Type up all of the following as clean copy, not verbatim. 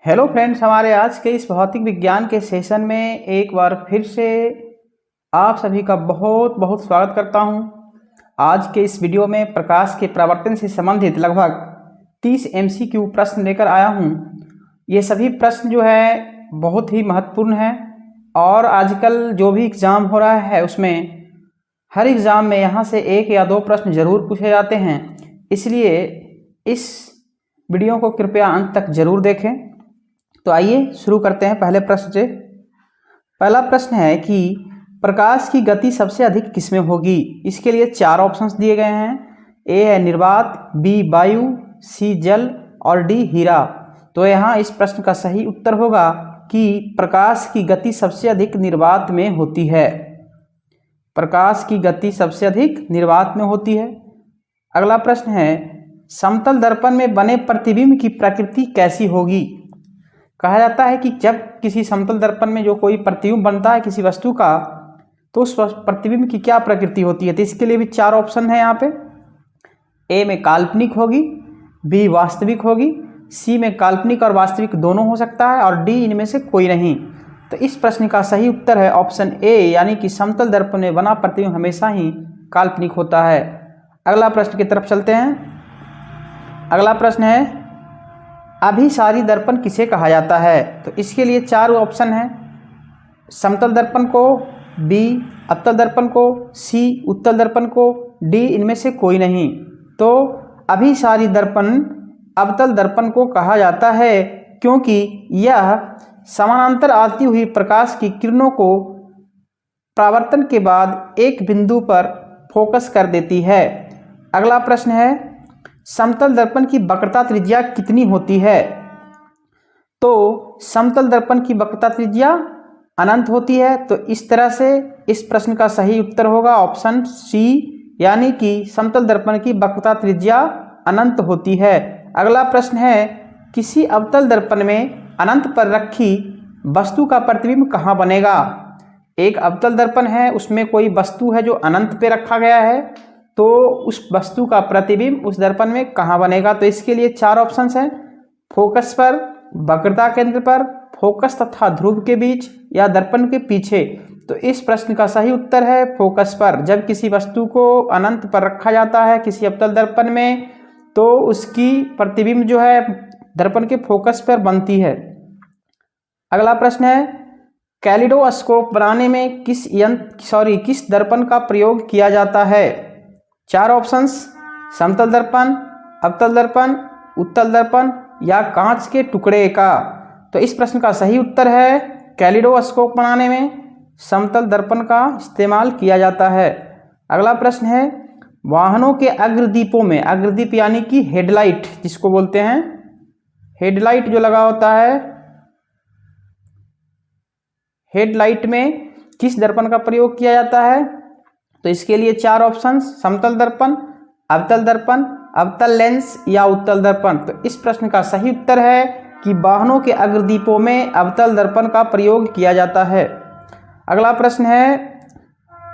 Hello friends, हमारे आज के इस भौतिक विज्ञान के सेशन में एक बार फिर से आप सभी का बहुत बहुत स्वागत करता हूं। आज के इस वीडियो में प्रकाश के परावर्तन से संबंधित लगभग 30 MCQ प्रश्न लेकर आया हूं। ये सभी प्रश्न जो है बहुत ही महत्वपूर्ण हैं और आजकल जो भी एग्ज़ाम हो रहा है उसमें हर एग्ज़ाम में यहाँ से एक या दो प्रश्न ज़रूर पूछे जाते हैं, इसलिए इस वीडियो को कृपया अंत तक ज़रूर देखें। तो आइए शुरू करते हैं पहले प्रश्न से। पहला प्रश्न है कि प्रकाश की गति सबसे अधिक किसमें होगी। इसके लिए चार ऑप्शंस दिए गए हैं। ए है निर्वात, बी वायु, सी जल और डी हीरा। तो यहाँ इस प्रश्न का सही उत्तर होगा कि प्रकाश की गति सबसे अधिक निर्वात में होती है। प्रकाश की गति सबसे अधिक निर्वात में होती है। अगला प्रश्न है समतल दर्पण में बने प्रतिबिंब की प्रकृति कैसी होगी। कहा जाता है कि जब किसी समतल दर्पण में जो कोई प्रतिबिंब बनता है किसी वस्तु का, तो उस प्रतिबिंब की क्या प्रकृति होती है। तो इसके लिए भी चार ऑप्शन है यहाँ पे। ए में काल्पनिक होगी, बी वास्तविक होगी, सी में काल्पनिक और वास्तविक दोनों हो सकता है और डी इनमें से कोई नहीं। तो इस प्रश्न का सही उत्तर है ऑप्शन ए, यानी कि समतल दर्पण में बना प्रतिबिंब हमेशा ही काल्पनिक होता है। अगला प्रश्न की तरफ चलते हैं। अगला प्रश्न है अभिसारी दर्पण किसे कहा जाता है। तो इसके लिए चार ऑप्शन हैं। समतल दर्पण को, बी अवतल दर्पण को, सी उत्तल दर्पण को, डी इनमें से कोई नहीं। तो अभिसारी दर्पण अवतल दर्पण को कहा जाता है क्योंकि यह समानांतर आती हुई प्रकाश की किरणों को परावर्तन के बाद एक बिंदु पर फोकस कर देती है। अगला प्रश्न है समतल दर्पण की वक्रता त्रिज्या कितनी होती है। तो समतल दर्पण की वक्रता त्रिज्या अनंत होती है। तो इस तरह से इस प्रश्न का सही उत्तर होगा ऑप्शन सी, यानी कि समतल दर्पण की वक्रता त्रिज्या अनंत होती है। अगला प्रश्न है किसी अवतल दर्पण में अनंत पर रखी वस्तु का प्रतिबिंब कहाँ बनेगा। एक अवतल दर्पण है, उसमें कोई वस्तु है जो अनंत पे रखा गया है, तो उस वस्तु का प्रतिबिंब उस दर्पण में कहाँ बनेगा। तो इसके लिए चार ऑप्शंस हैं। फोकस पर, वक्रता केंद्र पर, फोकस तथा ध्रुव के बीच या दर्पण के पीछे। तो इस प्रश्न का सही उत्तर है फोकस पर। जब किसी वस्तु को अनंत पर रखा जाता है किसी अवतल दर्पण में, तो उसकी प्रतिबिंब जो है दर्पण के फोकस पर बनती है। अगला प्रश्न है कैलिडोस्कोप बनाने में किस दर्पण का प्रयोग किया जाता है। चार ऑप्शंस समतल दर्पण, अवतल दर्पण, उत्तल दर्पण या कांच के टुकड़े का। तो इस प्रश्न का सही उत्तर है कैलिडोस्कोप बनाने में समतल दर्पण का इस्तेमाल किया जाता है। अगला प्रश्न है वाहनों के अग्रदीपों में, अग्रदीप यानी कि हेडलाइट जिसको बोलते हैं, हेडलाइट जो लगा होता है, हेडलाइट में किस दर्पण का प्रयोग किया जाता है। तो इसके लिए चार ऑप्शंस समतल दर्पण, अवतल दर्पण, अवतल लेंस या उत्तल दर्पण। तो इस प्रश्न का सही उत्तर है कि वाहनों के अग्रदीपों में अवतल दर्पण का प्रयोग किया जाता है। अगला प्रश्न है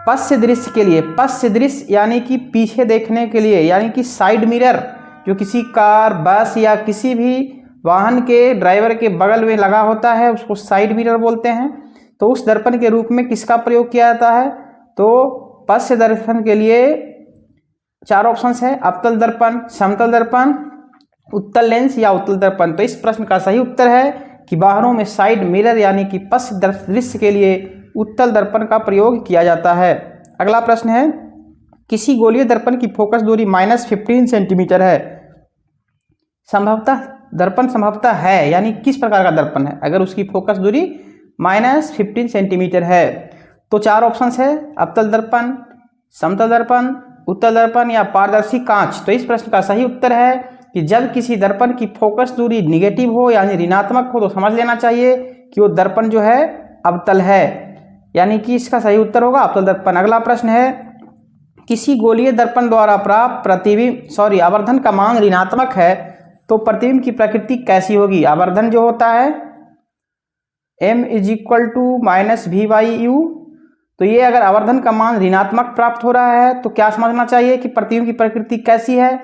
पश्य दृश्य के लिए, पश्य दृश्य यानी कि पीछे देखने के लिए, यानी कि साइड मिरर जो किसी कार, बस या किसी भी वाहन के ड्राइवर के बगल में लगा होता है उसको साइड मिरर बोलते हैं। तो उस दर्पण के रूप में किसका प्रयोग किया जाता है। तो पश्य दर्पण के लिए चार ऑप्शंस है अवतल दर्पण, समतल दर्पण, उत्तल लेंस या उत्तल दर्पण। तो इस प्रश्न का सही उत्तर है कि वाहनों में साइड मिरर यानी कि पश्य दृश्य के लिए उत्तल दर्पण का प्रयोग किया जाता है। अगला प्रश्न है किसी गोलीय दर्पण की फोकस दूरी -15 सेंटीमीटर है। दर्पण संभवतः है, यानी किस प्रकार का दर्पण है अगर उसकी फोकस दूरी -15 सेंटीमीटर है। तो चार ऑप्शंस है अवतल दर्पण, समतल दर्पण, उत्तल दर्पण या पारदर्शी कांच। तो इस प्रश्न का सही उत्तर है कि जब किसी दर्पण की फोकस दूरी निगेटिव हो यानी ऋणात्मक हो तो समझ लेना चाहिए कि वो दर्पण जो है अवतल है, यानी कि इसका सही उत्तर होगा अवतल दर्पण। अगला प्रश्न है किसी गोलीय दर्पण द्वारा प्राप्त आवर्धन का मान ऋणात्मक है तो प्रतिबिंब की प्रकृति कैसी होगी। आवर्धन जो होता है m = -v/u, तो ये अगर आवर्धन का मान ऋणात्मक प्राप्त हो रहा है तो क्या समझना चाहिए कि प्रतिबिंब की प्रकृति कैसी है।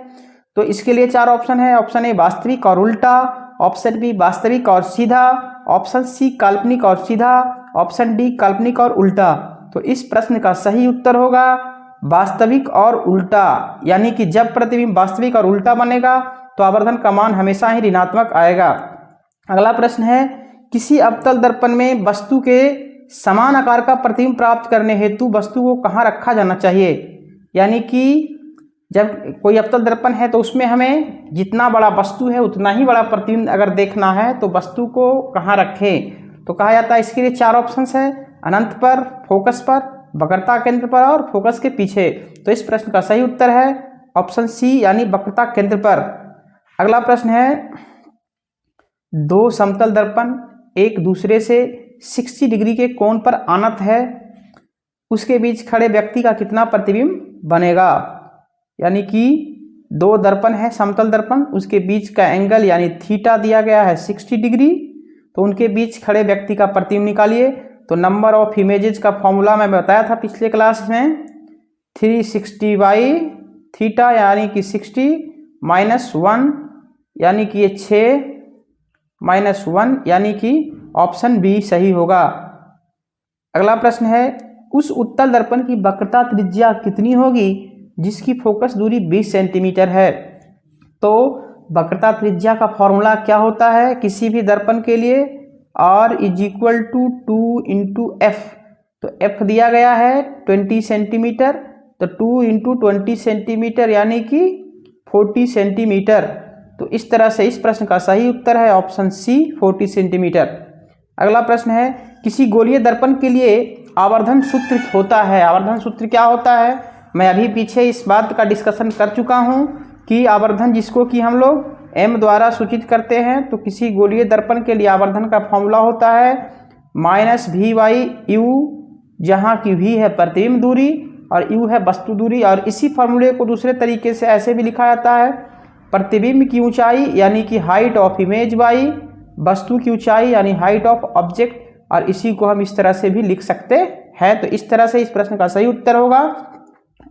तो इसके लिए चार ऑप्शन है। ऑप्शन ए वास्तविक और उल्टा, ऑप्शन बी वास्तविक और सीधा, ऑप्शन सी काल्पनिक और सीधा, ऑप्शन डी काल्पनिक और उल्टा। तो इस प्रश्न का सही उत्तर होगा वास्तविक और उल्टा, यानी कि जब प्रतिबिंब वास्तविक और उल्टा बनेगा तो आवर्धन का मान हमेशा ही ऋणात्मक आएगा। अगला प्रश्न है, किसी अवतल दर्पण में वस्तु के समान आकार का प्रतिबिंब प्राप्त करने हेतु वस्तु को कहाँ रखा जाना चाहिए। यानी कि जब कोई अवतल दर्पण है तो उसमें हमें जितना बड़ा वस्तु है उतना ही बड़ा प्रतिबिंब अगर देखना है तो वस्तु को कहाँ रखें। तो कहा जाता है इसके लिए 4 ऑप्शंस है, अनंत पर, फोकस पर, वक्रता केंद्र पर और फोकस के पीछे। तो इस प्रश्न का सही उत्तर है ऑप्शन सी यानी वक्रता केंद्र पर। अगला प्रश्न है, 2 समतल दर्पण एक दूसरे से 60 डिग्री के कोण पर आनत है, उसके बीच खड़े व्यक्ति का कितना प्रतिबिंब बनेगा। यानी कि 2 दर्पण है समतल दर्पण, उसके बीच का एंगल यानी थीटा दिया गया है 60 डिग्री, तो उनके बीच खड़े व्यक्ति का प्रतिबिंब निकालिए। तो नंबर ऑफ इमेजेस का फॉर्मूला मैं बताया था पिछले क्लास में, 360 बाई थीटा यानी कि 60 माइनस 1 यानी कि ये 6 माइनस 1 यानी कि ऑप्शन बी सही होगा। अगला प्रश्न है, उस उत्तल दर्पण की वक्रता त्रिज्या कितनी होगी जिसकी फोकस दूरी 20 सेंटीमीटर है। तो वक्रता त्रिज्या का फॉर्मूला क्या होता है किसी भी दर्पण के लिए, R is equal to 2 into F. तो एफ दिया गया है 20 सेंटीमीटर, तो 2 इंटू 20 सेंटीमीटर यानी कि 40 सेंटीमीटर। तो इस तरह से इस प्रश्न का सही उत्तर है ऑप्शन सी 40 सेंटीमीटर। अगला प्रश्न है, किसी गोलीय दर्पण के लिए आवर्धन सूत्र होता है। आवर्धन सूत्र क्या होता है, मैं अभी पीछे इस बात का डिस्कशन कर चुका हूँ कि आवर्धन जिसको कि हम लोग m द्वारा सूचित करते हैं, तो किसी गोलीय दर्पण के लिए आवर्धन का फॉर्मूला होता है माइनस v बाई यू, जहाँ की v है प्रतिबिंब दूरी और u है वस्तु दूरी। और इसी फॉर्मूले को दूसरे तरीके से ऐसे भी लिखा जाता है, प्रतिबिंब की ऊंचाई यानी कि हाइट ऑफ इमेज बाई वस्तु की ऊंचाई यानी हाइट ऑफ ऑब्जेक्ट, और इसी को हम इस तरह से भी लिख सकते हैं। तो इस तरह से इस प्रश्न का सही उत्तर होगा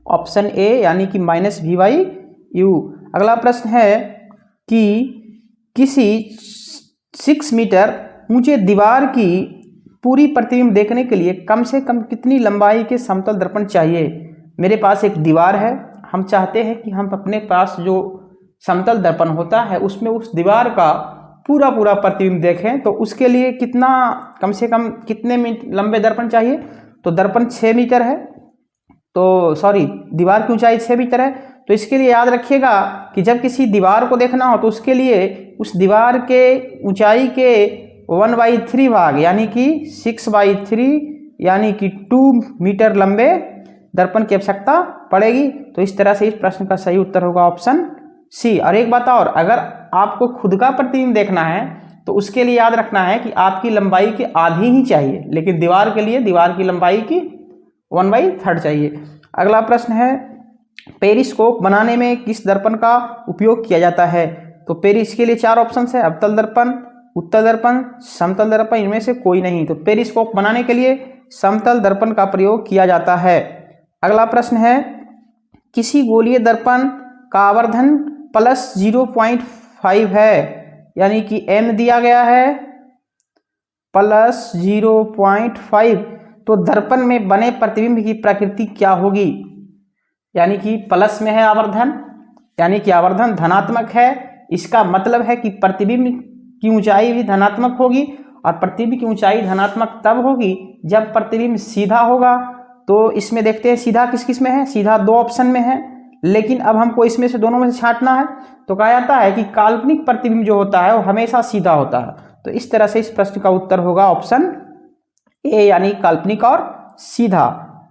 ऑप्शन ए यानी कि माइनस v बाई यू। अगला प्रश्न है कि किसी 6 मीटर ऊंचे दीवार की पूरी प्रतिबिंब देखने के लिए कम से कम कितनी लंबाई के समतल दर्पण चाहिए। मेरे पास एक दीवार है, हम चाहते हैं कि हम अपने पास जो समतल दर्पण होता है उसमें उस दीवार का पूरा प्रतिबिंब देखें, तो उसके लिए कितना कम से कम कितने लंबे दर्पण चाहिए। तो दर्पण 6 मीटर है, तो सॉरी दीवार की ऊंचाई 6 मीटर है। तो इसके लिए याद रखिएगा कि जब किसी दीवार को देखना हो तो उसके लिए उस दीवार के ऊंचाई के 1/3 भाग यानी कि 6/3 यानी कि 2 मीटर लंबे दर्पण की आवश्यकता पड़ेगी। तो इस तरह से इस प्रश्न का सही उत्तर होगा ऑप्शन सी। और एक बात और, अगर आपको खुद का प्रतिबिंब देखना है तो उसके लिए याद रखना है कि आपकी लंबाई की आधी ही चाहिए, लेकिन दीवार के लिए दीवार की लंबाई की 1/3 चाहिए। अगला प्रश्न है, पेरिस्कोप बनाने में किस दर्पण का उपयोग किया जाता है। तो पेरिस के लिए 4 ऑप्शन है, अवतल दर्पण, उत्तल दर्पण, समतल दर्पण, इनमें से कोई नहीं। तो पेरिस्कोप बनाने के लिए समतल दर्पण का प्रयोग किया जाता है। अगला प्रश्न है, किसी गोलीय दर्पण का आवर्धन प्लस 0.5 है, यानी कि m दिया गया है प्लस 0.5। तो दर्पण में बने प्रतिबिंब की प्रकृति क्या होगी। यानी कि प्लस में है आवर्धन, यानी कि आवर्धन धनात्मक है, इसका मतलब है कि प्रतिबिंब की ऊंचाई भी धनात्मक होगी, और प्रतिबिंब की ऊंचाई धनात्मक तब होगी जब प्रतिबिंब सीधा होगा। तो इसमें देखते हैं सीधा किस किस में है, सीधा 2 ऑप्शन में है, लेकिन अब हमको इसमें से दोनों में से छांटना है। तो कहा जाता है कि काल्पनिक प्रतिबिंब जो होता है वो हमेशा सीधा होता है। तो इस तरह से इस प्रश्न का उत्तर होगा ऑप्शन ए यानी काल्पनिक और सीधा।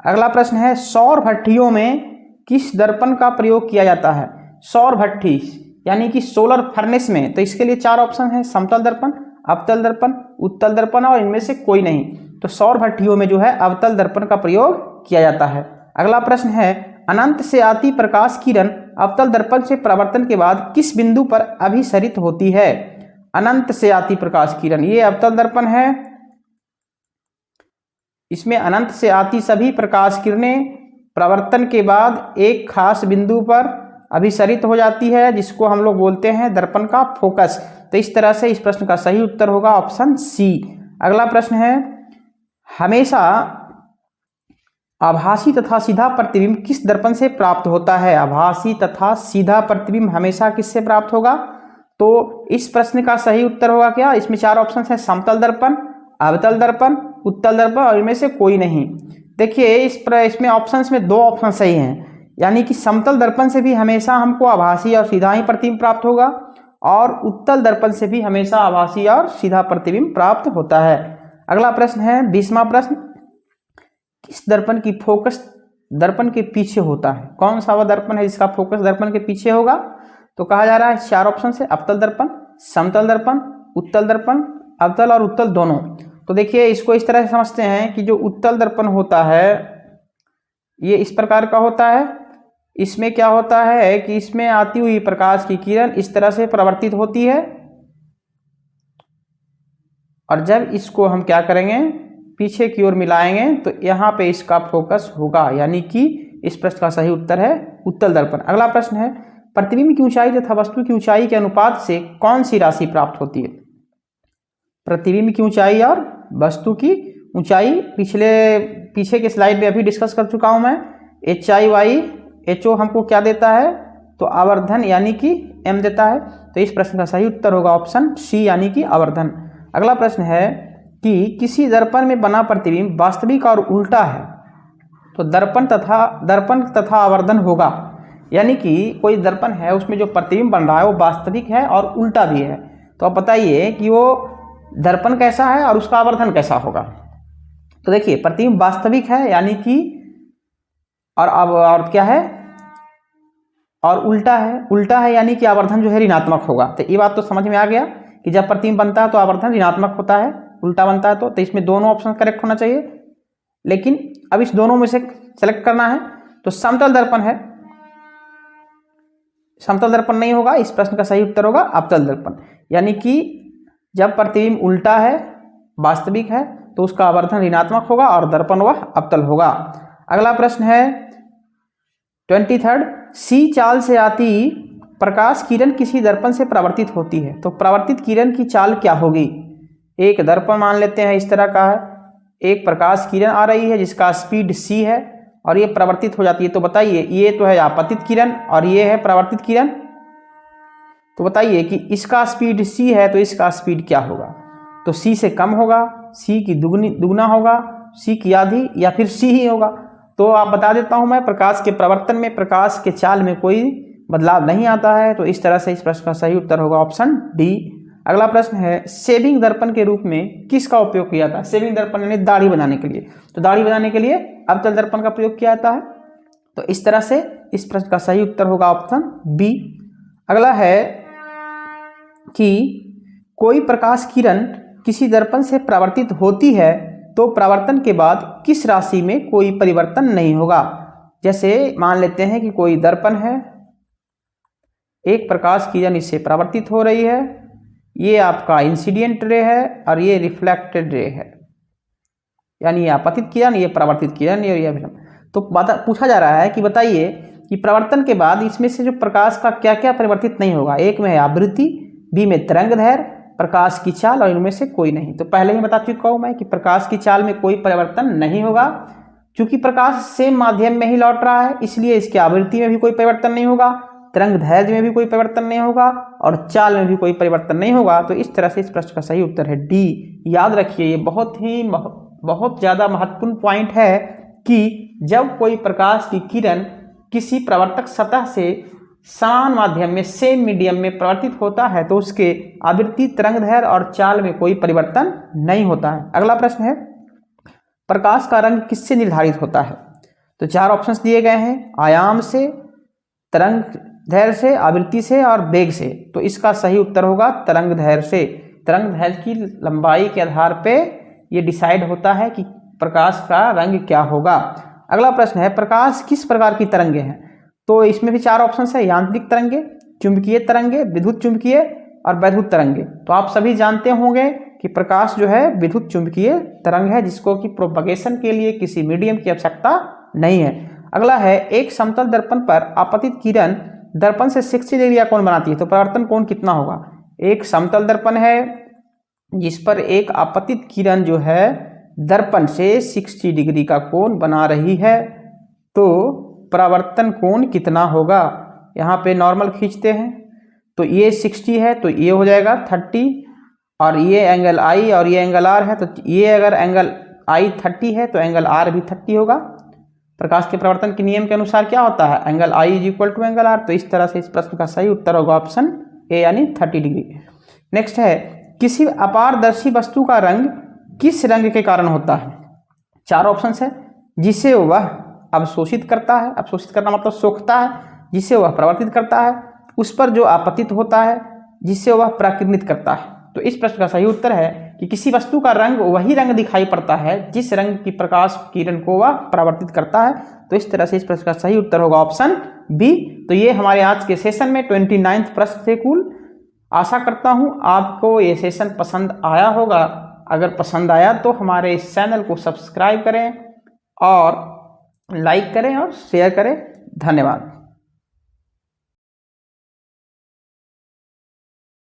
अगला प्रश्न है, सौर भट्टियों में किस दर्पण का प्रयोग किया जाता है। सौर भट्टी यानी कि सोलर फर्नेस में, तो इसके लिए 4 ऑप्शन है, समतल दर्पण, अवतल दर्पण, उत्तल दर्पण और इनमें से कोई नहीं। तो सौर भट्टियों में जो है अवतल दर्पण का प्रयोग किया जाता है। अगला प्रश्न है, अनंत से आती प्रकाश किरण अवतल दर्पण से परावर्तन के बाद किस बिंदु पर अभिसरित होती है। अनंत से आती प्रकाश किरण, ये अवतल दर्पण है, इसमें अनंत से आती सभी प्रकाश किरणें परावर्तन के बाद एक खास बिंदु पर अभिसरित हो जाती है, जिसको हम लोग बोलते हैं दर्पण का फोकस। तो इस तरह से इस प्रश्न का सही उत्तर होगा ऑप्शन सी। अगला प्रश्न है, हमेशा आभासी तथा सीधा प्रतिबिंब किस दर्पण से प्राप्त होता है? आभासी तथा सीधा प्रतिबिंब हमेशा किससे प्राप्त होगा? तो इस प्रश्न का सही उत्तर होगा क्या? इसमें 4 ऑप्शन है, समतल दर्पण, अवतल दर्पण, उत्तल दर्पण और इनमें से कोई नहीं। देखिए इसमें ऑप्शंस में 2 ऑप्शन सही हैं, यानी कि समतल दर्पण से भी हमेशा हमको आभासी और सीधा ही प्रतिबिंब प्राप्त होगा और उत्तल दर्पण से भी हमेशा आभासी और सीधा प्रतिबिंब प्राप्त होता है। अगला प्रश्न है 20वां प्रश्न, किस दर्पण की फोकस दर्पण के पीछे होता है? कौन सा वह दर्पण है जिसका फोकस दर्पण के पीछे होगा? तो कहा जा रहा है 4 ऑप्शन से, अवतल दर्पण, समतल दर्पण, उत्तल दर्पण, अवतल और उत्तल दोनों। तो देखिए इसको इस तरह से समझते हैं कि जो उत्तल दर्पण होता है ये इस प्रकार का होता है। इसमें क्या होता है कि इसमें आती हुई प्रकाश की किरण इस तरह से परावर्तित होती है और जब इसको हम क्या करेंगे, पीछे की ओर मिलाएंगे तो यहाँ पे इसका फोकस होगा, यानी कि इस प्रश्न का सही उत्तर है उत्तल दर्पण। अगला प्रश्न है, प्रतिबिंब की ऊंचाई तथा वस्तु की ऊंचाई के अनुपात से कौन सी राशि प्राप्त होती है? प्रतिबिंब की ऊंचाई और वस्तु की ऊंचाई पीछे के स्लाइड में अभी डिस्कस कर चुका हूं मैं। HI/HO हमको क्या देता है? तो आवर्धन यानी कि m देता है। तो इस प्रश्न का सही उत्तर होगा ऑप्शन सी यानी कि आवर्धन। अगला प्रश्न है कि किसी दर्पण में बना प्रतिबिंब वास्तविक और उल्टा है तो दर्पण तथा आवर्धन होगा, यानी कि कोई दर्पण है उसमें जो प्रतिबिंब बन रहा है वो वास्तविक है और उल्टा भी है। तो आप बताइए कि वो दर्पण कैसा है और उसका आवर्धन कैसा होगा? तो देखिए प्रतिबिंब वास्तविक है यानी कि और क्या है, और उल्टा है यानी कि आवर्धन जो है ऋणात्मक होगा। तो ये बात तो समझ में आ गया कि जब प्रतिबिंब बनता है तो आवर्धन ऋणात्मक होता है, उल्टा बनता है तो इसमें दोनों ऑप्शन करेक्ट होना चाहिए। लेकिन अब इस दोनों में से सेलेक्ट करना है तो समतल दर्पण है, समतल दर्पण नहीं होगा। इस प्रश्न का सही उत्तर होगा अवतल दर्पण, यानी कि जब प्रतिबिंब उल्टा है वास्तविक है तो उसका आवर्धन ऋणात्मक होगा और दर्पण वह अवतल होगा। अगला प्रश्न है 23, सी चाल से आती प्रकाश किरण किसी दर्पण से परावर्तित होती है तो परावर्तित किरण की चाल क्या होगी? एक दर्पण मान लेते हैं इस तरह का है, एक प्रकाश किरण आ रही है जिसका स्पीड c है और ये परावर्तित हो जाती है। तो बताइए ये तो है आपतित किरण और ये है परावर्तित किरण। तो बताइए कि इसका स्पीड c है तो इसका स्पीड क्या होगा? तो c से कम होगा, c की दुगना होगा, c की आधी या फिर c ही होगा। तो आप बता देता हूं मैं, प्रकाश के प्रवर्तन में प्रकाश के चाल में कोई बदलाव नहीं आता है। तो इस तरह से इस प्रश्न का सही उत्तर होगा ऑप्शन डी। अगला प्रश्न है, शेविंग दर्पण के रूप में किसका उपयोग किया जाता है? शेविंग दर्पण यानी दाढ़ी बनाने के लिए, तो दाढ़ी बनाने के लिए अवतल दर्पण का प्रयोग किया जाता है। तो इस तरह से इस प्रश्न का सही उत्तर होगा ऑप्शन बी। अगला है कि कोई प्रकाश किरण किसी दर्पण से परावर्तित होती है तो परावर्तन के बाद किस राशि में कोई परिवर्तन नहीं होगा? जैसे मान लेते हैं कि कोई दर्पण है, एक प्रकाश किरण इससे परावर्तित हो रही है, ये आपका इंसिडेंट रे है और ये रिफ्लेक्टेड रे है, यानी ये आपतित किरण, ये परावर्तित किरण, ये तो पूछा जा रहा है कि बताइए कि प्रवर्तन के बाद इसमें से जो प्रकाश का क्या क्या परिवर्तित नहीं होगा? एक में है आवृत्ति, बी में तरंगदैर्घ्य, प्रकाश की चाल और इनमें से कोई नहीं। तो पहले ही बता चुका हूं मैं कि प्रकाश की चाल में कोई परिवर्तन नहीं होगा, क्योंकि प्रकाश सेम माध्यम में ही लौट रहा है इसलिए इसकी आवृत्ति में भी कोई परिवर्तन नहीं होगा, तरंगदैर्घ्य में भी कोई परिवर्तन नहीं होगा और चाल में भी कोई परिवर्तन नहीं होगा। तो इस तरह से इस प्रश्न का सही उत्तर है डी। याद रखिए ये बहुत ज़्यादा महत्वपूर्ण पॉइंट है कि जब कोई प्रकाश की किरण किसी प्रवर्तक सतह से समान माध्यम में सेम मीडियम में परावर्तित होता है तो उसके आवृत्ति, तरंगदैर्घ्य और चाल में कोई परिवर्तन नहीं होता है। अगला प्रश्न है, प्रकाश का रंग किससे निर्धारित होता है? तो 4 ऑप्शंस दिए गए हैं, आयाम से, तरंगदैर्घ्य से, आवृत्ति से और वेग से। तो इसका सही उत्तर होगा तरंगदैर्घ्य से। तरंगदैर्घ्य की लंबाई के आधार पे ये डिसाइड होता है कि प्रकाश का रंग क्या होगा। अगला प्रश्न है, प्रकाश किस प्रकार की तरंगे हैं? तो इसमें भी 4 ऑप्शन है, यांत्रिक तरंगे, चुंबकीय तरंगे, विद्युत चुंबकीय और वैद्युत तरंगे। तो आप सभी जानते होंगे कि प्रकाश जो है विद्युत चुंबकीय तरंग है जिसको कि प्रोपगेशन के लिए किसी मीडियम की आवश्यकता नहीं है। अगला है, एक समतल दर्पण पर आपतित किरण दर्पण से 60 डिग्री का कोण बनाती है तो परावर्तन कोण कितना होगा? एक समतल दर्पण है जिस पर एक आपतित किरण जो है दर्पण से 60 डिग्री का कोण बना रही है, तो परावर्तन कोण कितना होगा। यहाँ पे नॉर्मल खींचते हैं तो ये 60 है तो ये हो जाएगा 30, और ये एंगल I और ये एंगल R है, तो ये अगर एंगल I 30 है तो एंगल R भी 30 होगा। प्रकाश के परावर्तन के नियम के अनुसार क्या होता है, angle I is equal to angle R। तो इस तरह से इस प्रश्न का सही उत्तर होगा ऑप्शन ए यानी 30 डिग्री। नेक्स्ट है, किसी अपारदर्शी वस्तु का रंग किस रंग के कारण होता है। 4 ऑप्शन है, जिसे वह अवशोषित करता है, अवशोषित करना मतलब सोखता है, जिसे वह परावर्तित करता है, उस पर जो आपतित होता है, जिसे वह प्रकिरणित करता है। तो इस प्रश्न का सही उत्तर है कि किसी वस्तु का रंग वही रंग दिखाई पड़ता है जिस रंग की प्रकाश किरण को वह परावर्तित करता है। तो इस तरह से इस प्रश्न का सही उत्तर होगा ऑप्शन बी। तो ये हमारे आज के सेशन में 29वां प्रश्न थे कुल। आशा करता हूँ आपको ये सेशन पसंद आया होगा। अगर पसंद आया तो हमारे इस चैनल को सब्सक्राइब करें और लाइक करें और शेयर करें। धन्यवाद।